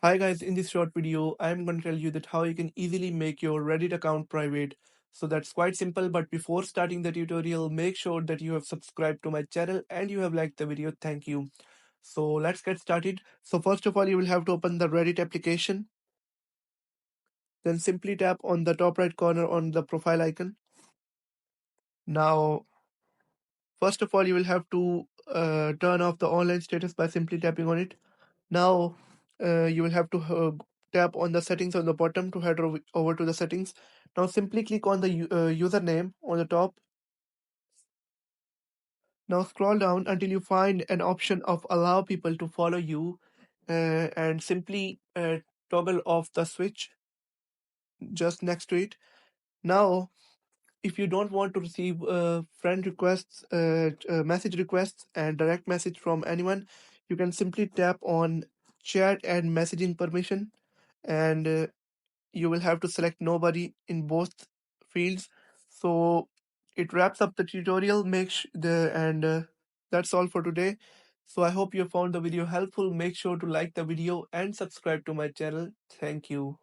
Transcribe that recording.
Hi guys, in this short video, I'm going to tell you that how you can easily make your Reddit account private. So that's quite simple, but before starting the tutorial, make sure that you have subscribed to my channel and you have liked the video. Thank you. So let's get started. So first of all, you will have to open the Reddit application. Then simply tap on the top right corner on the profile icon. Now, first of all, you will have to turn off the online status by simply tapping on it. Now, you will have to tap on the settings on the bottom to head over to the settings. Now, simply click on the username on the top. Now, scroll down until you find an option of allow people to follow you and simply toggle off the switch just next to it. Now, if you don't want to receive friend requests, message requests, and direct message from anyone, you can simply tap on chat and messaging permission, and you will have to select nobody in both fields. So it wraps up the tutorial. That's all for today. So I hope you found the video helpful. Make sure to like the video and subscribe to my channel. Thank you.